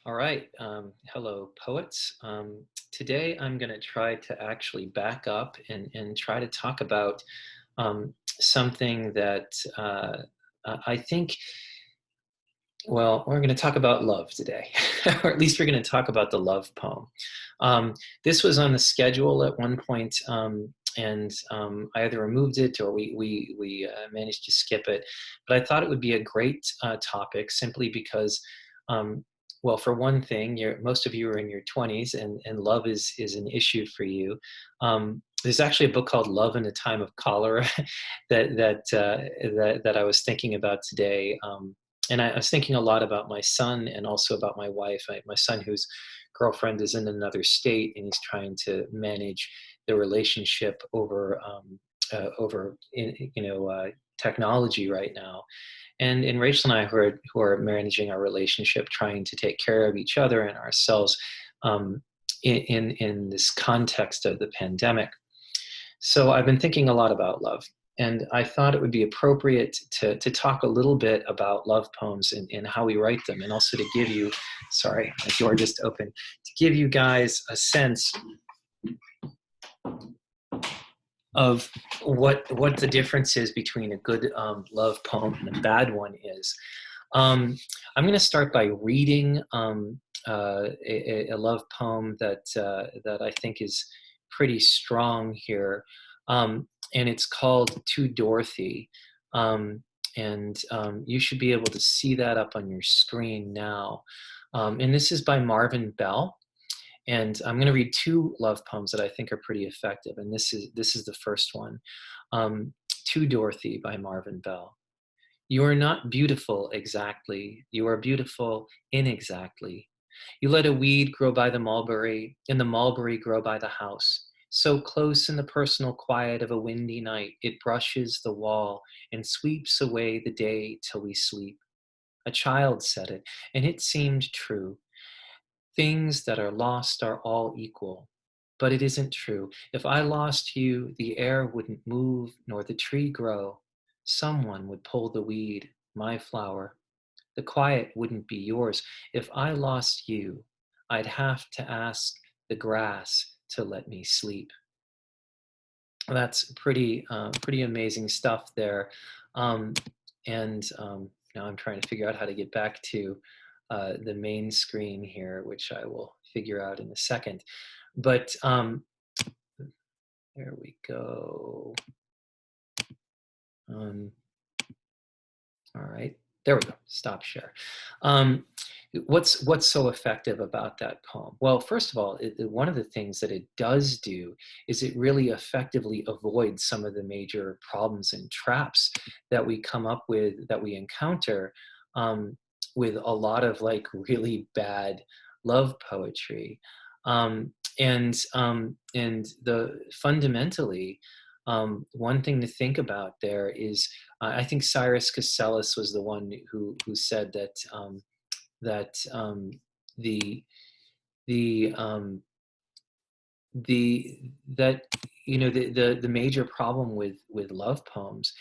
All right. Hello, poets. Today I'm going to try to actually back up and try to talk about something that I think, well, we're going to talk about love today, or at least we're going to talk about the love poem. This was on the schedule at one point, and I either removed it or we managed to skip it. But I thought it would be a great topic simply because well, for one thing, most of you are in your 20s, and love is an issue for you. There's actually a book called Love in a Time of Cholera that I was thinking about today. And I was thinking a lot about my son and also about my wife. My son, whose girlfriend is in another state, and he's trying to manage the relationship over technology right now. And Rachel and I, who are managing our relationship, trying to take care of each other and ourselves in this context of the pandemic. So I've been thinking a lot about love, and I thought it would be appropriate to talk a little bit about love poems and how we write them, and also to give you, sorry, my door just opened, to give you guys a sense of what the difference is between a good love poem and a bad one is. I'm going to start by reading a love poem that I think is pretty strong here, and it's called "To Dorothy," and you should be able to see that up on your screen now. And this is by Marvin Bell. And I'm going to read two love poems that I think are pretty effective. And this is the first one, "To Dorothy" by Marvin Bell. You are not beautiful exactly. You are beautiful inexactly. You let a weed grow by the mulberry, and the mulberry grow by the house. So close in the personal quiet of a windy night, it brushes the wall and sweeps away the day till we sleep. A child said it, and it seemed true. Things that are lost are all equal. But it isn't true. If I lost you, the air wouldn't move nor the tree grow. Someone would pull the weed, my flower. The quiet wouldn't be yours. If I lost you, I'd have to ask the grass to let me sleep. That's pretty amazing stuff there. Um, and now I'm trying to figure out how to get back to the main screen here, which I will figure out in a second. But there we go. Um, all right, there we go. Stop share. Um, what's so effective about that poem? Well, first of all, one of the things that it does do is it really effectively avoids some of the major problems and traps that we come up with, that we encounter with a lot of like really bad love poetry. And the fundamentally, one thing to think about there is, I think Cyrus Casellas was the one who said that that the the the that the major problem with love poems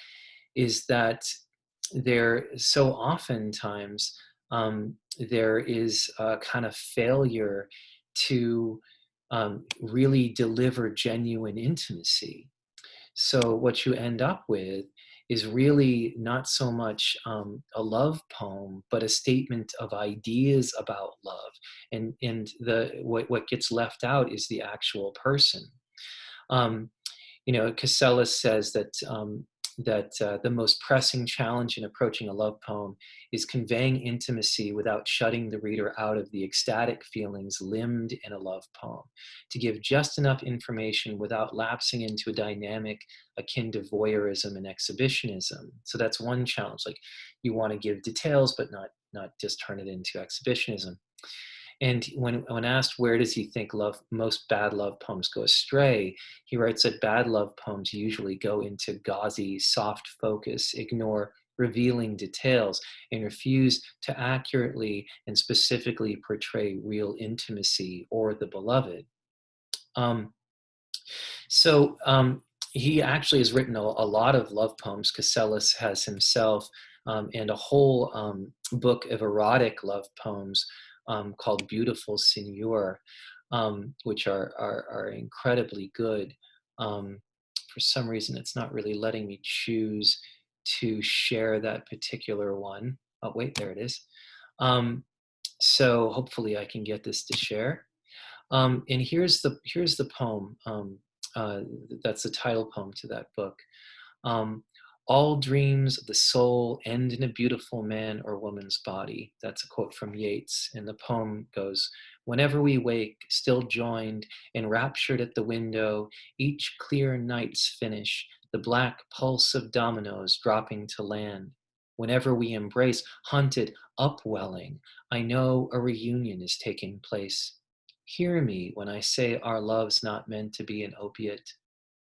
is that there so oftentimes there is a kind of failure to really deliver genuine intimacy. So what you end up with is really not so much a love poem, but a statement of ideas about love. And what gets left out is the actual person. Um, Casellas says that the most pressing challenge in approaching a love poem is conveying intimacy without shutting the reader out of the ecstatic feelings limned in a love poem, to give just enough information without lapsing into a dynamic akin to voyeurism and exhibitionism. So that's one challenge. Like, you want to give details, but not just turn it into exhibitionism. And when asked where does he think most bad love poems go astray, he writes that bad love poems usually go into gauzy, soft focus, ignore revealing details, and refuse to accurately and specifically portray real intimacy or the beloved. Um, so he actually has written a lot of love poems. Casellas has himself, and a whole book of erotic love poems called Beautiful Signor, which are incredibly good. Um, for some reason, it's not really letting me choose to share that particular one. Oh, wait, there it is. Um, so hopefully I can get this to share. And here's the poem. Uh, that's the title poem to that book. Um, all dreams of the soul end in a beautiful man or woman's body. That's a quote from Yeats. And the poem goes, whenever we wake, still joined, enraptured at the window, each clear night's finish, the black pulse of dominoes dropping to land. Whenever we embrace, haunted, upwelling, I know a reunion is taking place. Hear me when I say our love's not meant to be an opiate.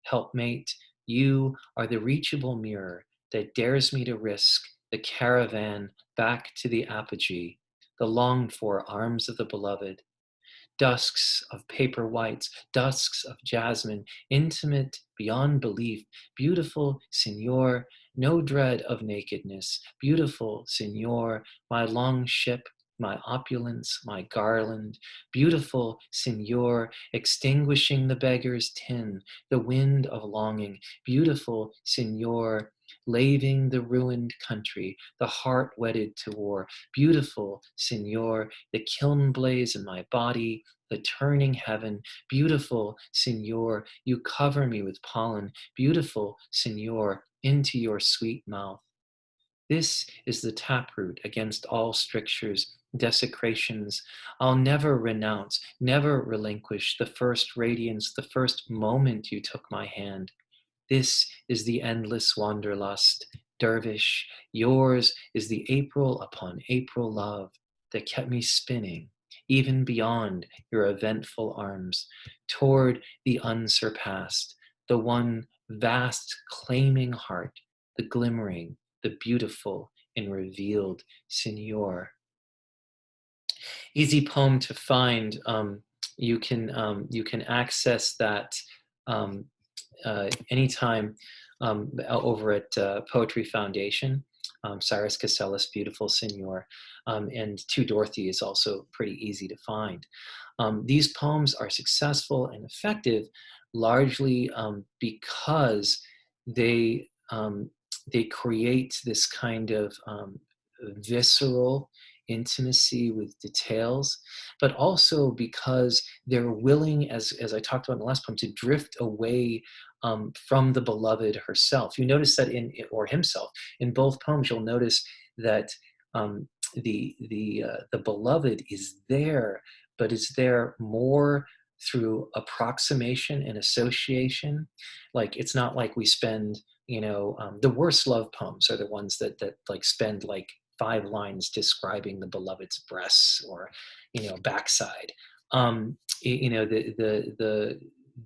Helpmate, you are the reachable mirror that dares me to risk the caravan back to the apogee, the longed for arms of the beloved. Dusks of paper whites, dusks of jasmine, intimate beyond belief, beautiful Signor, no dread of nakedness, beautiful Signor, my long ship, my opulence, my garland, beautiful Signor, extinguishing the beggar's tin, the wind of longing, beautiful Signor, laving the ruined country, the heart wedded to war, beautiful Signor, the kiln blaze in my body, the turning heaven, beautiful Signor, you cover me with pollen, beautiful Signor, into your sweet mouth. This is the taproot against all strictures, desecrations. I'll never renounce, never relinquish the first radiance, the first moment you took my hand. This is the endless wanderlust. Dervish, yours is the April upon April love that kept me spinning, even beyond your eventful arms, toward the unsurpassed, the one vast claiming heart, the glimmering, the beautiful and revealed Signor. Easy poem to find. You can access that anytime over at Poetry Foundation. Cyrus Casellas, Beautiful Signor, and To Dorothy is also pretty easy to find. These poems are successful and effective largely because they they create this kind of visceral intimacy with details, but also because they're willing, as I talked about in the last poem, to drift away from the beloved herself. You notice that or himself, in both poems, you'll notice that the beloved is there, but is there more through approximation and association. Like it's not like we spend, the worst love poems are the ones that like spend like 5 lines describing the beloved's breasts or backside.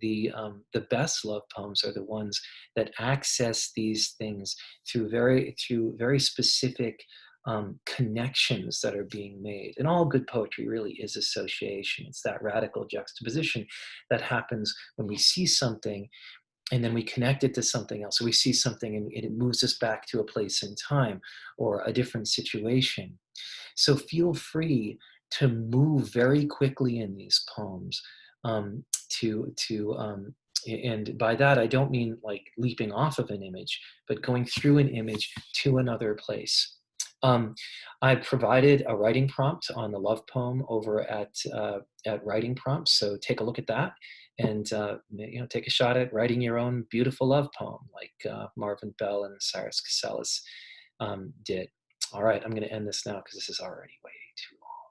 The best love poems are the ones that access these things through very specific connections that are being made. And all good poetry really is association. It's that radical juxtaposition that happens when we see something and then we connect it to something else. So we see something and it moves us back to a place in time or a different situation. So feel free to move very quickly in these poems. And by that I don't mean like leaping off of an image, but going through an image to another place. I provided a writing prompt on the love poem over at Writing Prompts, so take a look at that and take a shot at writing your own beautiful love poem like Marvin Bell and Cyrus Casellas did. All right, I'm going to end this now because this is already way too long.